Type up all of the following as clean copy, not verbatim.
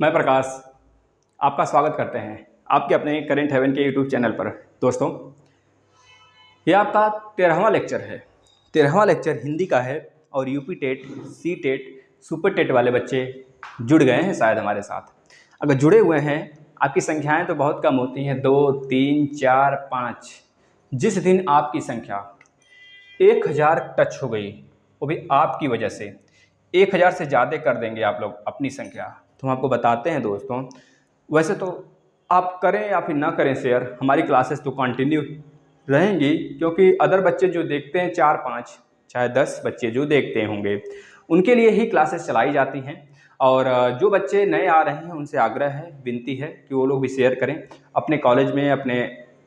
मैं प्रकाश आपका स्वागत करते हैं आपके अपने करेंट हेवन के यूट्यूब चैनल पर। दोस्तों, यह आपका 13वां लेक्चर है। 13वां लेक्चर हिंदी का है और UP TET, C TET, super TET वाले बच्चे जुड़ गए हैं शायद हमारे साथ। अगर जुड़े हुए हैं, आपकी संख्याएं तो बहुत कम होती हैं, 2, 3, 4, 5। जिस दिन आपकी संख्या 1000 टच हो गई, वो भी आपकी वजह से 1000 से ज़्यादा कर देंगे आप लोग अपनी संख्या, तो हम आपको बताते हैं दोस्तों। वैसे तो आप करें या फिर ना करें शेयर, हमारी क्लासेस तो कंटिन्यू रहेंगी, क्योंकि अदर बच्चे जो देखते हैं 4-5 चाहे 10 बच्चे जो देखते होंगे, उनके लिए ही क्लासेस चलाई जाती हैं। और जो बच्चे नए आ रहे हैं उनसे आग्रह है, विनती है कि वो लोग भी शेयर करें अपने कॉलेज में, अपने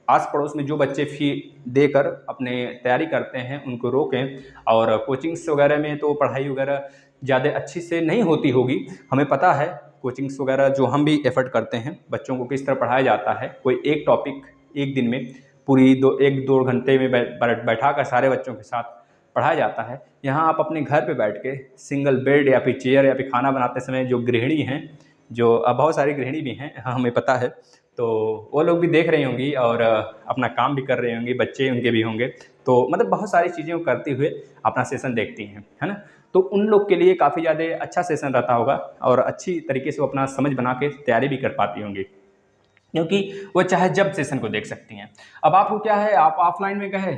आस पड़ोस में जो बच्चे फ़ी देकर अपने तैयारी करते हैं उनको रोकें। और कोचिंग्स वगैरह में तो पढ़ाई वगैरह ज़्यादा अच्छी से नहीं होती होगी, हमें पता है। कोचिंग्स वगैरह जो हम भी एफर्ट करते हैं बच्चों को किस तरह पढ़ाया जाता है, कोई एक टॉपिक एक दिन में पूरी 1-2 घंटे में बैठा कर सारे बच्चों के साथ पढ़ाया जाता है। यहाँ आप अपने घर पे बैठ के सिंगल बेड या फिर चेयर या फिर खाना बनाते समय जो गृहिणी हैं, जो अब बहुत सारी गृहिणी भी हैं, हमें पता है, तो वो लोग भी देख रही होंगी और अपना काम भी कर रही होंगी, बच्चे उनके भी होंगे, तो मतलब बहुत सारी चीज़ें करते हुए अपना सेशन देखती हैं, है ना। तो उन लोग के लिए काफ़ी ज़्यादा अच्छा सेशन रहता होगा और अच्छी तरीके से वो अपना समझ बना के तैयारी भी कर पाती होंगी, क्योंकि वो चाहे जब सेशन को देख सकती हैं। अब आपको क्या है, आप ऑफलाइन में गए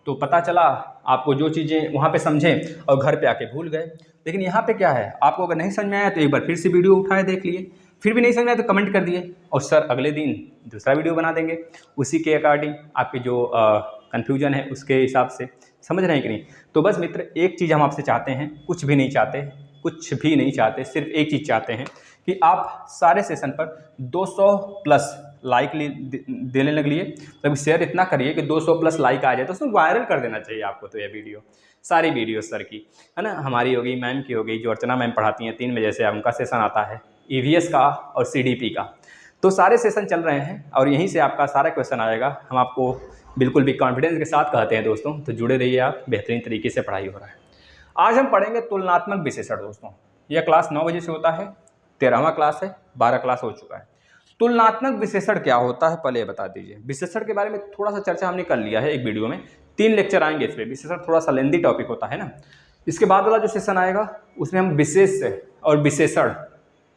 तो पता चला आपको जो चीज़ें वहाँ पे समझें और घर पे आके भूल गए। लेकिन यहाँ पे क्या है, आपको अगर नहीं समझ में आया तो एक बार फिर से वीडियो उठाए देख लिए, फिर भी नहीं समझ में आया तो कमेंट कर दिए और सर अगले दिन दूसरा वीडियो बना देंगे उसी के अकॉर्डिंग, आपकी जो कन्फ्यूजन है उसके हिसाब से। समझ रहे हैं कि नहीं? तो बस मित्र, एक चीज़ हम आपसे चाहते हैं, कुछ भी नहीं चाहते, कुछ भी नहीं चाहते, सिर्फ एक चीज़ चाहते हैं कि आप सारे सेशन पर 200 प्लस लाइक देने लगिए। तब शेयर इतना करिए कि 200 प्लस लाइक आ जाए, तो उसमें वायरल कर देना चाहिए आपको। तो ये वीडियो, सारी वीडियो सर की, है ना, हमारी होगी, मैम की होगी, जो अर्चना मैम पढ़ाती हैं 3 बजे से, उनका सेशन आता है, EVS का और CDP का, तो सारे सेशन चल रहे हैं और यहीं से आपका सारा क्वेश्चन आएगा। हम आपको बिल्कुल भी कॉन्फिडेंस के साथ कहते हैं दोस्तों, तो जुड़े रहिए आप, बेहतरीन तरीके से पढ़ाई हो रहा है। आज हम पढ़ेंगे तुलनात्मक विश्लेषण दोस्तों। यह क्लास 9 बजे से होता है, 13वां क्लास है, 12 क्लास हो चुका है। तुलनात्मक विश्लेषण क्या होता है पहले ये बता दीजिए। विश्लेषण के बारे में थोड़ा सा चर्चा हमने कर लिया है एक वीडियो में, 3 लेक्चर आएंगे इस पर। विश्लेषण थोड़ा सा लेंदी टॉपिक होता है ना। इसके बाद वाला जो सेशन आएगा उसमें हम विशेष और विशेषण,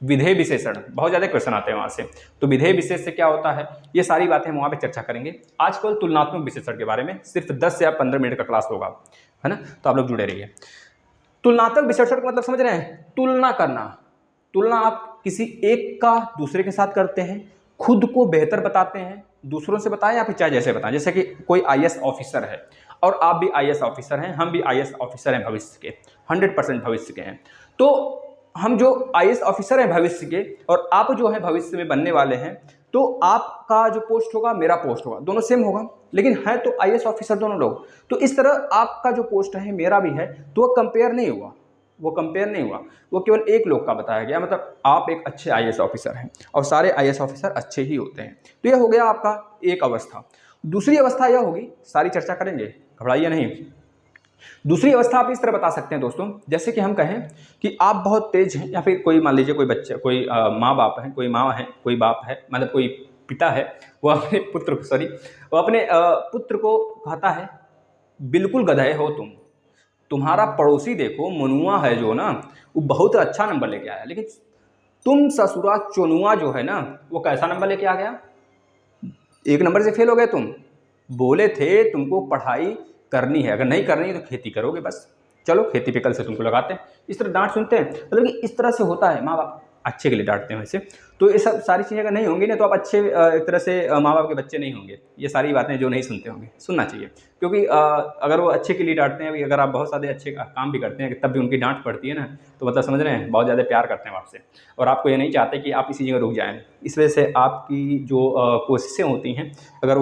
विधेय विशेषण, बहुत ज़्यादा क्वेश्चन आते हैं वहाँ से, तो विधेय विशेष से क्या होता है, ये सारी बातें हम वहाँ पे चर्चा करेंगे। आज कल तुलनात्मक विश्लेषण के बारे में सिर्फ 10 या 15 मिनट का क्लास होगा, है ना, तो आप लोग जुड़े रहिए। तुलनात्मक विश्लेषण का मतलब समझ रहे हैं? तुलना करना। तुलना आप किसी एक का दूसरे के साथ करते हैं, खुद को बेहतर बताते हैं, दूसरों से बताएं या फिर चाहे जैसे बताएं। जैसे कि कोई IAS ऑफिसर है और आप भी IAS ऑफिसर हैं, हम भी IAS ऑफिसर हैं भविष्य के, 100% भविष्य के हैं। तो हम जो IAS ऑफिसर हैं भविष्य के और आप जो है भविष्य में बनने वाले हैं, तो आपका जो पोस्ट होगा मेरा पोस्ट होगा, दोनों सेम होगा, लेकिन है तो IAS ऑफिसर दोनों लोग। तो इस तरह आपका जो पोस्ट है मेरा भी है, तो वो कंपेयर नहीं हुआ, वो कंपेयर नहीं हुआ, वो केवल एक लोग का बताया गया। मतलब आप एक अच्छे IAS ऑफिसर हैं और सारे IAS ऑफिसर अच्छे ही होते हैं। तो यह हो गया आपका एक अवस्था। दूसरी अवस्था यह होगी, सारी चर्चा करेंगे, घबराइए नहीं। दूसरी अवस्था आप इस तरह बता सकते हैं दोस्तों, जैसे कि हम कहें कि आप बहुत तेज हैं, या फिर कोई मान लीजिए कोई बच्चा, कोई माँ बाप है, कोई माँ है, कोई बाप है, मतलब कोई पिता है, वो अपने पुत्र को, वो अपने पुत्र को कहता है, बिल्कुल गधे हो तुम, तुम्हारा पड़ोसी देखो मनुआ है जो ना, वो बहुत अच्छा नंबर लेके आया, लेकिन तुम ससुरा चुनुआ जो है ना, वो कैसा नंबर लेके आ गया, 1 नंबर से फेल हो गए तुम। बोले थे तुमको पढ़ाई करनी है, अगर नहीं करनी है तो खेती करोगे बस, चलो खेती पे कल से तुमको लगाते हैं। इस तरह डांट सुनते हैं, मतलब कि इस तरह से होता है। माँ बाप अच्छे के लिए डांटते हैं वैसे, तो ये सब सारी चीज़ें अगर नहीं होंगी ना, तो आप अच्छे एक तरह से माँ बाप के बच्चे नहीं होंगे। ये सारी बातें जो नहीं सुनते होंगे, सुनना चाहिए, क्योंकि अगर वो अच्छे के लिए डांटते हैं, अगर आप बहुत सारे अच्छे काम भी करते हैं तब भी उनकी डांट पड़ती है ना, तो मतलब समझ रहे हैं, बहुत ज़्यादा प्यार करते हैं आपसे और आपको ये नहीं चाहते कि आप इसी जगह रुक जाएँ। इस वजह से आपकी जो कोशिशें होती हैं, अगर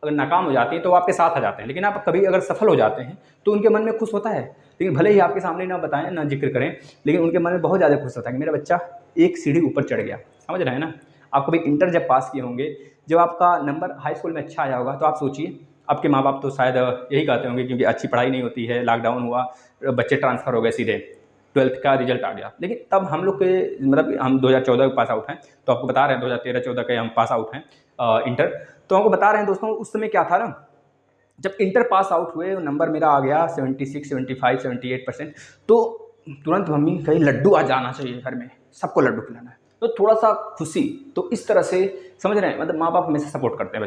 नाकाम हो जाती हैं तो वो आपके साथ आ जाते हैं, लेकिन आप कभी अगर सफल हो जाते हैं तो उनके मन में खुश होता है। लेकिन भले ही आपके सामने ना बताएं, ना जिक्र करें, लेकिन उनके मन में बहुत ज़्यादा खुश होता है कि मेरा बच्चा एक सीढ़ी ऊपर चढ़ गया। समझ रहे हैं ना? आप कभी इंटर जब पास किए होंगे, जब आपका नंबर हाई स्कूल में अच्छा आया होगा, तो आप सोचिए, आपके माँ बाप तो शायद यही कहते होंगे, क्योंकि अच्छी पढ़ाई नहीं होती है, लॉकडाउन हुआ, बच्चे ट्रांसफ़र हो गए सीधे, 12th का रिजल्ट आ गया। लेकिन तब हम लोग के मतलब हम 2014 पास आउट हैं, तो आपको बता रहे हैं 2013-14 के हम पास आउट हैं इंटर। तो हमको बता रहे हैं दोस्तों उस समय क्या था ना, जब इंटर पास आउट हुए नंबर मेरा आ गया 76, 75, 78%, तो तुरंत मम्मी कही लड्डू आज जाना चाहिए घर में, सबको लड्डू खिलाना है। तो थोड़ा सा खुशी, तो इस तरह से समझ रहे हैं, मतलब माँ बाप हमेशा सपोर्ट करते हैं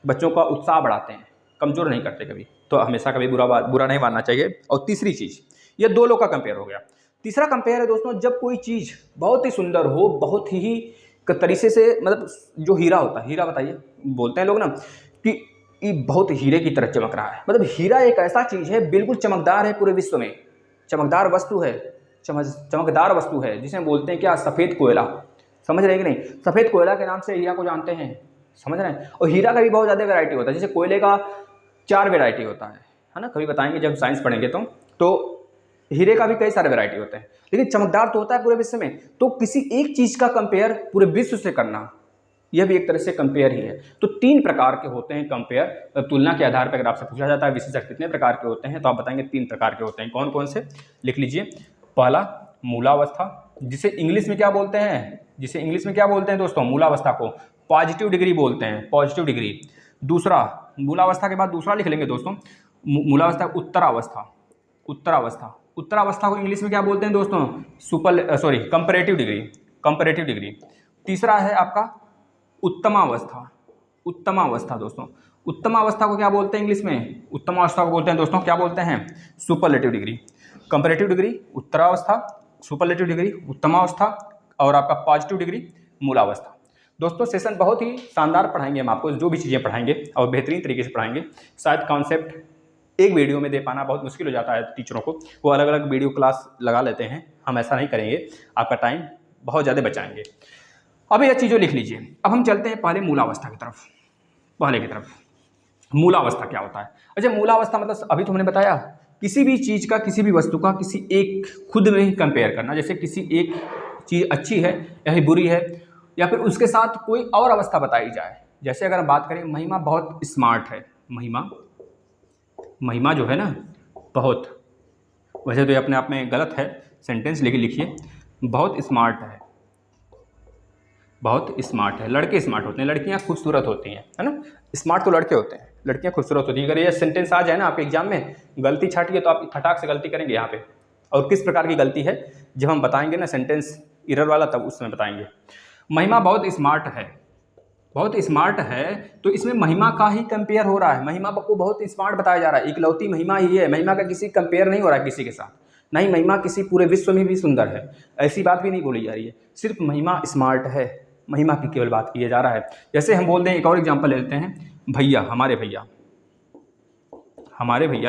बच्चों का उत्साह बढ़ाते हैं, कमज़ोर नहीं करते कभी। तो हमेशा कभी बुरा नहीं मानना चाहिए। और तीसरी चीज़, ये दो लोग का कंपेयर हो गया। तीसरा कंपेयर है दोस्तों, जब कोई चीज़ बहुत ही सुंदर हो, बहुत ही तरीके से, मतलब जो हीरा होता है, हीरा बताइए बोलते हैं लोग ना कि ये बहुत हीरे की तरह चमक रहा है। मतलब हीरा एक ऐसा चीज़ है, बिल्कुल चमकदार है, पूरे विश्व में चमकदार वस्तु है, चमकदार वस्तु है, जिसे बोलते हैं क्या, सफ़ेद कोयला। समझ रहे हैं कि नहीं? सफ़ेद कोयला के नाम से हीरा को जानते हैं, समझ रहे हैं। और हीरा का भी बहुत ज़्यादा वैरायटी होता है, जैसे कोयले का 4 वैरायटी होता है ना, कभी बताएंगे जब साइंस पढ़ेंगे तो हीरे का भी कई सारे वैरायटी होते हैं, लेकिन चमकदार तो होता है पूरे विश्व में। तो किसी एक चीज़ का कंपेयर पूरे विश्व से करना, यह भी एक तरह से कंपेयर ही है। तो 3 प्रकार के होते हैं कंपेयर, तुलना के आधार पर अगर आपसे पूछा जाता है विशेषक कितने प्रकार के होते हैं, तो आप बताएंगे 3 प्रकार के होते हैं। कौन कौन से, लिख लीजिए। पहला मूलावस्था, जिसे इंग्लिश में क्या बोलते हैं दोस्तों, मूलावस्था को पॉजिटिव डिग्री बोलते हैं, पॉजिटिव डिग्री। दूसरा, मूलावस्था के बाद दूसरा लिख लेंगे दोस्तों, मूलावस्था उत्तरावस्था को इंग्लिश में क्या बोलते हैं दोस्तों, कंपैरेटिव डिग्री। तीसरा है आपका उत्तमावस्था दोस्तों। उत्तमावस्था को क्या बोलते हैं इंग्लिश में, उत्तमावस्था को बोलते हैं दोस्तों, क्या बोलते हैं, सुपरलेटिव डिग्री। कंपैरेटिव डिग्री उत्तरावस्था, सुपरलेटिव डिग्री उत्तमावस्था, और आपका पॉजिटिव डिग्री मूलावस्था। दोस्तों सेशन बहुत ही शानदार पढ़ाएंगे हम आपको, जो भी चीज़ें पढ़ाएंगे और बेहतरीन तरीके से पढ़ाएंगे। शायद कॉन्सेप्ट एक वीडियो में दे पाना बहुत मुश्किल हो जाता है टीचरों को, वो अलग अलग वीडियो क्लास लगा लेते हैं। हम ऐसा नहीं करेंगे, आपका टाइम बहुत ज़्यादा बचाएंगे। अब यह चीज़ें लिख लीजिए। अब हम चलते हैं पहले मूलावस्था की तरफ। मूलावस्था क्या होता है? अच्छा, मूलावस्था मतलब अभी तो हमने बताया, किसी भी चीज़ का, किसी भी वस्तु का किसी एक खुद में ही कंपेयर करना। जैसे किसी एक चीज़ अच्छी है या बुरी है, या फिर उसके साथ कोई और अवस्था बताई जाए। जैसे अगर हम बात करें, महिमा बहुत स्मार्ट है, महिमा जो है ना बहुत, वैसे तो ये अपने आप में गलत है सेंटेंस, लेकिन लिखिए बहुत स्मार्ट है। लड़के स्मार्ट होते हैं, लड़कियां खूबसूरत होती हैं, है ना। स्मार्ट तो लड़के होते हैं, लड़कियां खूबसूरत होती हैं। अगर ये सेंटेंस आ जाए ना आपके एग्जाम में, गलती छाटिए तो आप फटाक से गलती करेंगे यहाँ पे। और किस प्रकार की गलती है, जब हम बताएंगे ना सेंटेंस एरर वाला, तब उस समय बताएंगे। महिमा बहुत स्मार्ट है, तो इसमें महिमा का ही कंपेयर हो रहा है। महिमा को बहुत स्मार्ट बताया जा रहा है, इकलौती महिमा ही है। महिमा का किसी कंपेयर नहीं हो रहा है किसी के साथ, नहीं महिमा किसी पूरे विश्व में भी सुंदर है, ऐसी बात भी नहीं बोली जा रही है। सिर्फ महिमा स्मार्ट है, महिमा की केवल बात किया जा रहा है। जैसे हम बोल दें, एक और एग्जांपल लेते हैं, भैया, हमारे भैया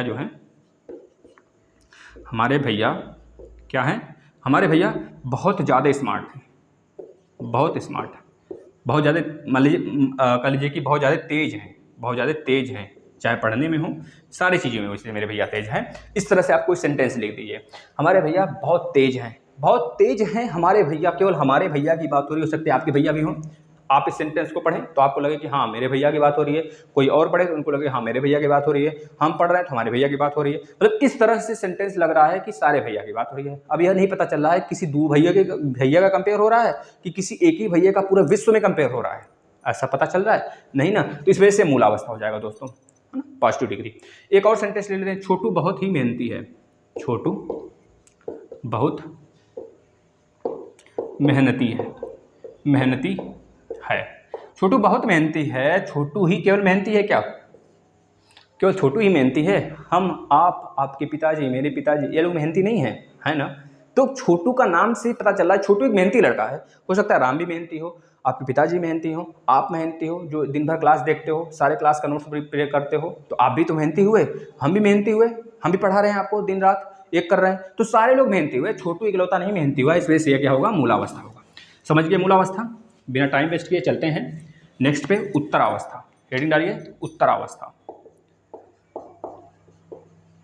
जो हैं, हमारे भैया क्या हैं, हमारे भैया बहुत ज़्यादा स्मार्ट हैं, बहुत ज़्यादा, मान लीजिए कह लीजिए कि बहुत ज़्यादा तेज हैं, चाहे पढ़ने में हो, सारी चीज़ों में, इसलिए मेरे भैया तेज हैं। इस तरह से आप कोई सेंटेंस लिख दीजिए, हमारे भैया बहुत तेज हैं हमारे भैया। केवल हमारे भैया की बात हो रही, हो सकती है आपके भैया भी हों। आप इस सेंटेंस को पढ़ें तो आपको लगे कि हाँ मेरे भैया की बात हो रही है, कोई और पढ़े तो उनको लगे हाँ मेरे भैया की बात हो रही है, हम पढ़ रहे हैं तो हमारे भैया की बात हो रही है। मतलब इस तरह से सेंटेंस लग रहा है कि सारे भैया की बात हो रही है। अब यह नहीं पता चल रहा है किसी दो भैया का कंपेयर हो रहा है कि किसी एक ही भैया का पूरे विश्व में कंपेयर हो रहा है, ऐसा पता चल रहा है नहीं ना। तो इस वजह से मूलावस्था हो जाएगा दोस्तों, है ना, पॉजिटिव डिग्री। एक और सेंटेंस ले लेते हैं, छोटू बहुत ही मेहनती है, छोटू बहुत मेहनती है। छोटू बहुत मेहनती है, छोटू ही केवल मेहनती है क्या? केवल छोटू ही मेहनती है? हम, आप, आपके पिताजी, मेरे पिताजी, ये लोग मेहनती नहीं है ना। तो छोटू का नाम से पता चल रहा है छोटू एक मेहनती लड़का है। हो सकता है राम भी मेहनती हो, आपके पिताजी मेहनती हो, आप मेहनती हो, जो दिन भर क्लास देखते हो, सारे क्लास का नोट्स प्रिपेयर करते हो, तो आप भी तो मेहनती हुए, हम भी मेहनती हुए, हम भी पढ़ा रहे हैं आपको दिन रात एक कर रहे हैं, तो सारे लोग मेहनती हुए, छोटू इकलौता नहीं मेहनती हुआ। इस वजह से क्या होगा, मूलावस्था होगा। समझ गए मूलावस्था? बिना टाइम वेस्ट किए चलते हैं नेक्स्ट पे, उत्तरावस्था। हेडिंग डालिए, उत्तरावस्था।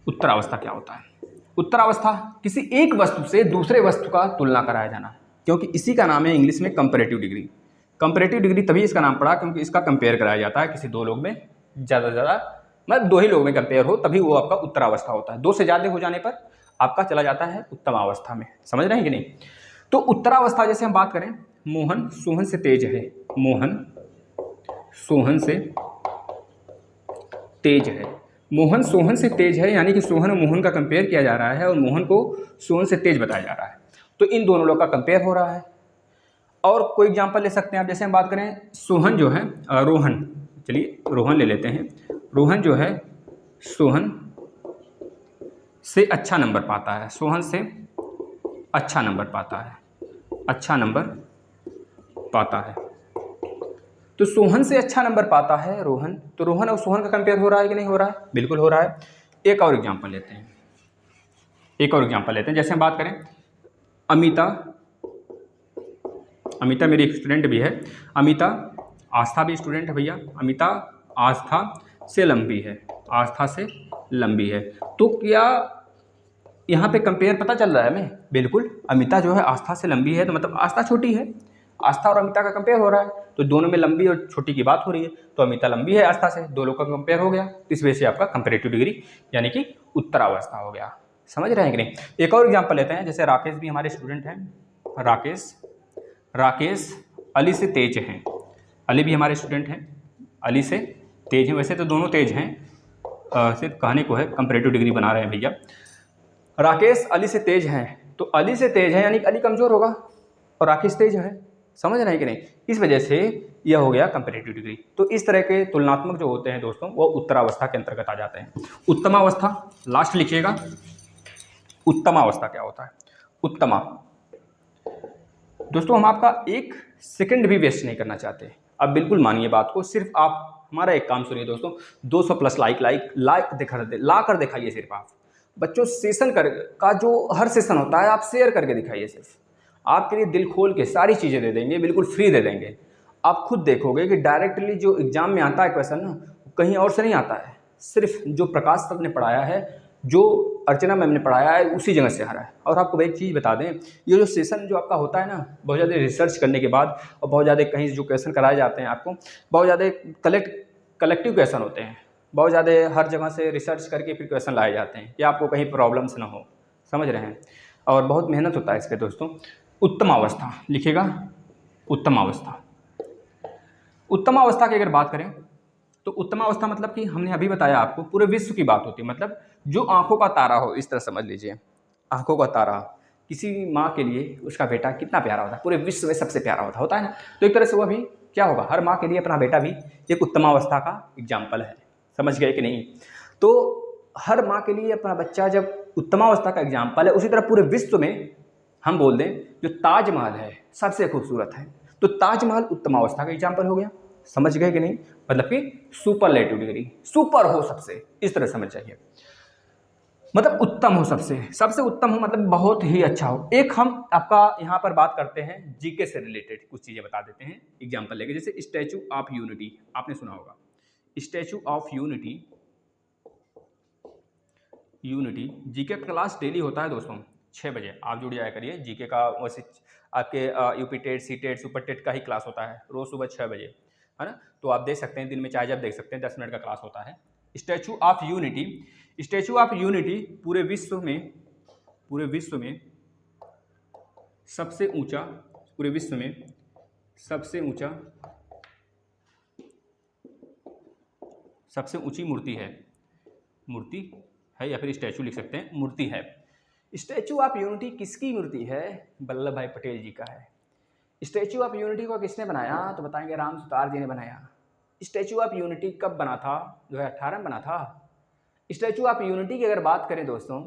उत्तरावस्था क्या होता है? उत्तरावस्था किसी एक वस्तु से दूसरे वस्तु का तुलना कराया जाना, क्योंकि इसी का नाम है इंग्लिश में कंपैरेटिव डिग्री। कंपैरेटिव डिग्री तभी इसका नाम पड़ा क्योंकि इसका कंपेयर कराया जाता है किसी दो लोग में, ज़्यादा मतलब दो ही लोग में कंपेयर हो, तभी वो आपका उत्तरावस्था होता है। दो से ज़्यादा हो जाने पर आपका चला जाता है उत्तमावस्था में। समझ रहे हैं कि नहीं? तो उत्तरावस्था जैसे हम बात करें, मोहन सोहन से तेज है, मोहन सोहन से तेज है, मोहन सोहन से तेज है, यानी कि सोहन और मोहन का कंपेयर किया जा रहा है और मोहन को सोहन से तेज बताया जा रहा है। तो इन दोनों लोग का कंपेयर हो रहा है। और कोई एग्जांपल ले सकते हैं आप, जैसे हम बात करें सोहन जो है रोहन, चलिए रोहन ले लेते हैं। रोहन जो है सोहन से अच्छा नंबर पाता है, सोहन से अच्छा नंबर पाता है, अच्छा नंबर पाता है। तो सोहन से अच्छा नंबर पाता है रोहन, तो रोहन और सोहन का कंपेयर हो रहा है कि नहीं हो रहा है? बिल्कुल हो रहा है। एक और एग्जांपल लेते हैं, एक और एग्जांपल लेते हैं। जैसे हम बात करें अमिता, अमिता मेरी स्टूडेंट भी है, अमिता आस्था भी स्टूडेंट है भैया, अमिता आस्था से लंबी है, आस्था से लंबी है। तो क्या यहाँ पे कंपेयर पता चल रहा है हमें? बिल्कुल, अमिता जो है आस्था से लंबी है, तो मतलब आस्था छोटी है, आस्था और अमिता का कंपेयर हो रहा है, तो दोनों में लंबी और छोटी की बात हो रही है, तो अमिता लंबी है आस्था से, दो लोग का कंपेयर हो गया, इस वजह से आपका कंपेरेटिव डिग्री यानी कि उत्तरावस्था हो गया। समझ रहे हैं कि नहीं? एक और एग्जाम्पल लेते हैं, जैसे राकेश भी हमारे स्टूडेंट हैं, राकेश अली से तेज हैं, अली भी हमारे स्टूडेंट हैं, अली से तेज हैं, वैसे तो दोनों तेज हैं, सिर्फ कहने को है, कंपेरेटिव डिग्री बना रहे हैं भैया। राकेश अली से तेज हैं, तो अली से तेज है यानी अली कमजोर होगा और राकेश तेज है। समझ रहे हैं कि नहीं? इस वजह से यह हो गया कंपेरेटिव डिग्री। तो इस तरह के तुलनात्मक जो होते हैं दोस्तों, वो उत्तरावस्था के अंतर्गत आ जाते हैं। उत्तमावस्था लास्ट लिखिएगा। उत्तमावस्था क्या होता है? उत्तमा दोस्तों, हम आपका एक सेकंड भी वेस्ट नहीं करना चाहते। अब बिल्कुल मानिए बात को, सिर्फ आप हमारा एक काम सुनिए दोस्तों, 200 प्लस लाइक ला कर दिखाइए। सिर्फ आप बच्चों सेशन का जो हर सेशन होता है आप शेयर करके दिखाइए। सिर्फ आपके लिए दिल खोल के सारी चीज़ें दे देंगे, बिल्कुल फ्री दे देंगे। आप खुद देखोगे कि डायरेक्टली जो एग्जाम में आता है क्वेश्चन ना, कहीं और से नहीं आता है, सिर्फ जो प्रकाश सर ने पढ़ाया है, जो अर्चना मैम ने पढ़ाया है, उसी जगह से आ रहा है। और आपको एक चीज़ बता दें, ये जो सेशन जो आपका होता है ना, बहुत ज़्यादा रिसर्च करने के बाद और बहुत ज़्यादा कहीं जो क्वेश्चन कराए जाते हैं आपको, बहुत ज़्यादा कलेक्टिव क्वेश्चन होते हैं, बहुत ज़्यादा हर जगह से रिसर्च करके फिर क्वेश्चन लाए जाते हैं कि आपको कहीं प्रॉब्लम्स ना हो। समझ रहे हैं? और बहुत मेहनत होता है इस पर दोस्तों। उत्तमावस्था लिखिएगा, उत्तमावस्था। उत्तमावस्था की अगर बात करें तो उत्तमावस्था मतलब कि हमने अभी बताया आपको, पूरे विश्व की बात होती है, मतलब जो आंखों का तारा हो, इस तरह समझ लीजिए। आंखों का तारा किसी माँ के लिए उसका बेटा कितना प्यारा होता है, पूरे विश्व में सबसे प्यारा होता है ना। तो एक तरह से वह भी क्या होगा, हर माँ के लिए अपना बेटा भी एक उत्तमावस्था का एग्जाम्पल है। समझ गए कि नहीं? तो हर माँ के लिए अपना बच्चा जब उत्तमावस्था का एग्जाम्पल है, उसी तरह पूरे विश्व में हम बोल दें जो ताजमहल है सबसे खूबसूरत है, तो ताजमहल उत्तमावस्था का एग्जाम्पल हो गया। समझ गए कि नहीं? मतलब कि सुपरलेटिव डिग्री, सुपर हो सबसे, इस तरह समझ जाइए। मतलब उत्तम हो, सबसे सबसे उत्तम हो, मतलब बहुत ही अच्छा हो। एक हम आपका यहाँ पर बात करते हैं जीके से रिलेटेड कुछ चीज़ें बता देते हैं एग्जाम्पल लेके। जैसे स्टैचू ऑफ यूनिटी आपने सुना होगा, statue of unity, unity GK class daily होता है दोस्तों 6 बजे, आप जुड़ जाया करिए। जीके का वैसे आपके UP TET, C TET, super TET का ही क्लास होता है रोज़ सुबह 6 बजे, है ना? तो आप देख सकते हैं, दिन में चाहे जब देख सकते हैं, 10 मिनट का क्लास होता है। Statue of unity, statue of unity पूरे विश्व में, पूरे विश्व में सबसे ऊंचा, पूरे विश्व में सबसे ऊंचा, सबसे ऊंची मूर्ति है, मूर्ति है या फिर स्टैचू लिख सकते हैं, मूर्ति है। स्टैचू ऑफ यूनिटी किसकी मूर्ति है? वल्लभ भाई पटेल जी का है। स्टैचू ऑफ यूनिटी को किसने बनाया? तो बताएंगे राम सुतार जी ने बनाया। स्टैचू ऑफ यूनिटी कब बना था? 2018 में बना था। स्टैचू ऑफ यूनिटी की अगर बात करें दोस्तों,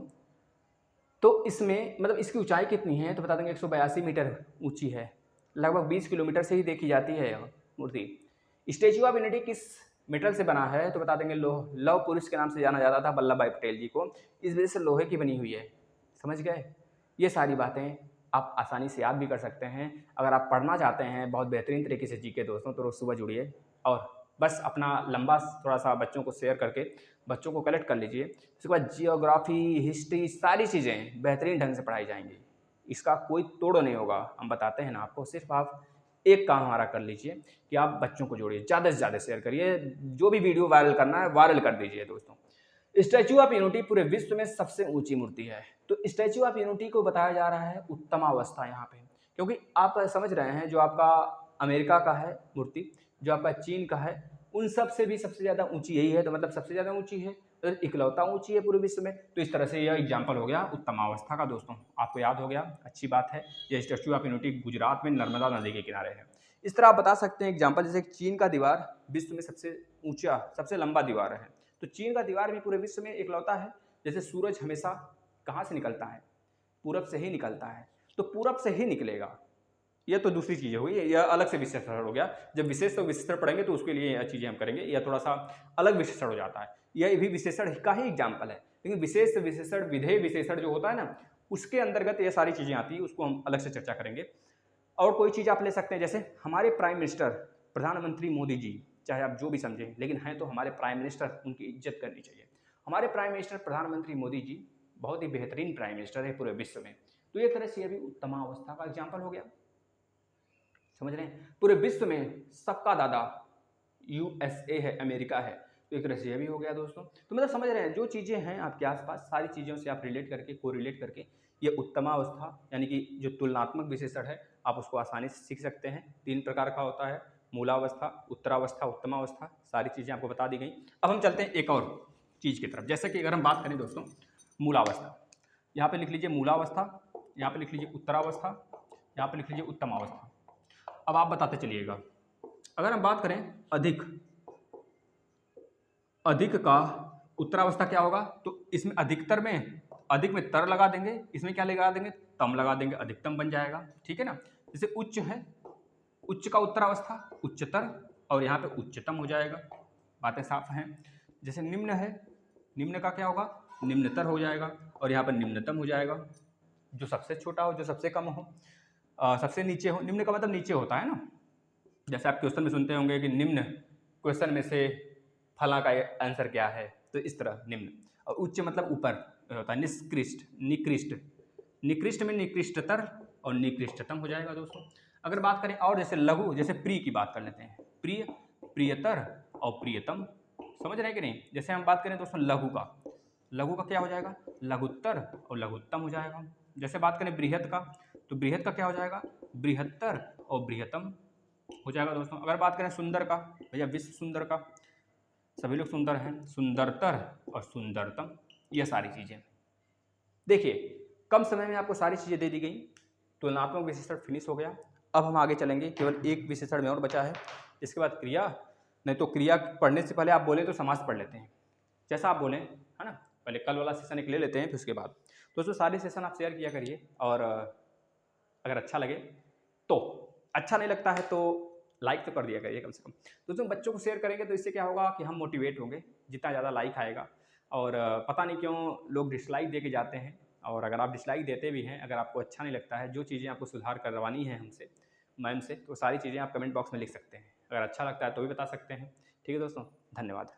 तो इसमें मतलब इसकी ऊंचाई कितनी है? तो बता देंगे 182 मीटर ऊंची है, लगभग 20 किलोमीटर से ही देखी जाती है यह मूर्ति। स्टैचू ऑफ यूनिटी किस मेटल से बना है? तो बता देंगे लौह पुरुष के नाम से जाना जाता था वल्लभ भाई पटेल जी को, इस वजह से लोहे की बनी हुई है। समझ गए? ये सारी बातें आप आसानी से याद भी कर सकते हैं। अगर आप पढ़ना चाहते हैं बहुत बेहतरीन तरीके से जीके दोस्तों, तो रोज़ सुबह जुड़िए और बस अपना लंबा थोड़ा सा बच्चों को शेयर करके बच्चों को कलेक्ट कर लीजिए। उसके बाद जियोग्राफी, हिस्ट्री, सारी चीज़ें बेहतरीन ढंग से पढ़ाई जाएंगी, इसका कोई तोड़ नहीं होगा। हम बताते हैं ना आपको, सिर्फ आप एक काम हमारा कर लीजिए कि आप बच्चों को जोड़िए, ज़्यादा से ज़्यादा शेयर करिए, जो भी वीडियो वायरल करना है वायरल कर दीजिए दोस्तों। स्टैचू ऑफ यूनिटी पूरे विश्व में सबसे ऊंची मूर्ति है। तो स्टैचू ऑफ यूनिटी को बताया जा रहा है उत्तमावस्था यहाँ पे, क्योंकि आप समझ रहे हैं जो आपका अमेरिका का है मूर्ति, जो आपका चीन का है, उन सब से भी सबसे ज़्यादा ऊंची यही है, तो मतलब सबसे ज़्यादा ऊंची है, तो इकलौता ऊंची है पूरे विश्व में। तो इस तरह से यह एग्जाम्पल हो गया उत्तमावस्था का। दोस्तों आपको याद हो गया, अच्छी बात है। यह स्टैचू ऑफ यूनिटी गुजरात में नर्मदा नदी के किनारे है। इस तरह आप बता सकते हैं एग्जाम्पल, जैसे चीन का दीवार विश्व में सबसे ऊंचा सबसे लंबा दीवार है, तो चीन का दीवार भी पूरे विश्व में इकलौता है। जैसे सूरज हमेशा कहाँ से निकलता है, पूरब से ही निकलता है, तो पूरब से ही निकलेगा। यह तो दूसरी चीज़ हो गई, यह अलग से विश्लेषण हो गया। जब विशेष तो विश्लेषण पढ़ेंगे तो उसके लिए यह चीज़ें हम करेंगे, यह थोड़ा सा अलग विश्लेषण हो जाता है। यह भी विशेषण का ही एग्जाम्पल है, लेकिन विशेष विशेषण विधेय विशेषण जो होता है ना, उसके अंतर्गत ये सारी चीज़ें आती है, उसको हम अलग से चर्चा करेंगे। और कोई चीज़ आप ले सकते हैं, जैसे हमारे प्राइम मिनिस्टर प्रधानमंत्री मोदी जी, चाहे आप जो भी समझें, लेकिन हैं तो हमारे प्राइम मिनिस्टर, उनकी इज्जत करनी चाहिए। हमारे प्राइम मिनिस्टर प्रधानमंत्री मोदी जी बहुत ही बेहतरीन प्राइम मिनिस्टर है पूरे विश्व में। तो एक तरह से यह भी उत्तमावस्था का एग्जाम्पल हो गया। समझ रहे हैं, पूरे विश्व में सबका दादा यूएसए है, अमेरिका है, तो एक तरह से यह भी हो गया दोस्तों। तो मतलब समझ रहे हैं, जो चीज़ें हैं आपके आसपास सारी चीज़ों से आप रिलेट करके कोरिलेट करके ये उत्तमावस्था यानी कि जो तुलनात्मक विशेषण है आप उसको आसानी से सीख सकते हैं। 3 प्रकार का होता है, मूलावस्था, उत्तरावस्था, उत्तमावस्था, सारी चीज़ें आपको बता दी गई। अब हम चलते हैं एक और चीज़ की तरफ, जैसे कि अगर हम बात करें दोस्तों मूलावस्था, यहाँ पे लिख लीजिए मूलावस्था, यहाँ पे लिख लीजिए उत्तरावस्था, यहाँ पे लिख लीजिए उत्तमावस्था। अब आप बताते चलिएगा, अगर हम बात करें अधिक का उत्तरावस्था क्या होगा, तो इसमें अधिकतर में अधिक में तर लगा देंगे, इसमें क्या लगा देंगे, तम लगा देंगे, अधिकतम बन जाएगा। ठीक है ना। जैसे उच्च है, उच्च का उत्तरावस्था उच्चतर, और यहाँ पे उच्चतम हो जाएगा, बातें साफ हैं। जैसे निम्न है, निम्न का क्या होगा, निम्नतर हो जाएगा, और यहाँ पर निम्नतम हो जाएगा, जो सबसे छोटा हो, जो सबसे कम हो, सबसे नीचे हो। निम्न का मतलब नीचे होता है ना, जैसे आप क्वेश्चन में सुनते होंगे कि निम्न क्वेश्चन में से फला का आंसर क्या है, तो इस तरह निम्न। और उच्च मतलब ऊपर होता है, निष्कृष्ट, निकृष्ट, निकृष्ट में निकृष्टतर और निकृष्टतम हो जाएगा दोस्तों। अगर बात करें और जैसे लघु, जैसे प्रिय की बात कर लेते हैं, प्रिय, प्रियतर और प्रियतम, समझ रहे हैं कि नहीं। जैसे हम बात करें दोस्तों लघु का, लघु का क्या हो जाएगा, लघुत्तर और लघुत्तम हो जाएगा। जैसे बात करें बृहत का, तो बृहत का क्या हो जाएगा, बृहत्तर और बृहत्तम हो जाएगा दोस्तों। अगर बात करें सुंदर का, भैया विश्व सुंदर का, सभी लोग सुंदर हैं, सुंदरतर और सुंदरतम, ये सारी चीज़ें। देखिए कम समय में आपको सारी चीज़ें दे दी गई, तुलनात्मक विशेषण फिनिश हो गया। अब हम आगे चलेंगे, केवल एक विशेषण में और बचा है, इसके बाद क्रिया। नहीं तो क्रिया पढ़ने से पहले आप बोले तो समास पढ़ लेते हैं, जैसा आप बोलें, है ना। पहले कल वाला सेशन एक ले लेते हैं, फिर उसके बाद दोस्तों सारे सेशन आप शेयर किया करिए। और अगर अच्छा लगे तो, अच्छा नहीं लगता है तो लाइक तो कर दिया करिए कम से कम। दोस्तों बच्चों को शेयर करेंगे तो इससे क्या होगा कि हम मोटिवेट होंगे, जितना ज़्यादा लाइक आएगा। और पता नहीं क्यों लोग डिसलाइक दे के जाते हैं, और अगर आप डिसलाइक देते भी हैं, अगर आपको अच्छा नहीं लगता है, जो चीज़ें आपको सुधार करवानी है हमसे, मैम से, तो सारी चीज़ें आप कमेंट बॉक्स में लिख सकते हैं। अगर अच्छा लगता है तो भी बता सकते हैं। ठीक है दोस्तों, धन्यवाद।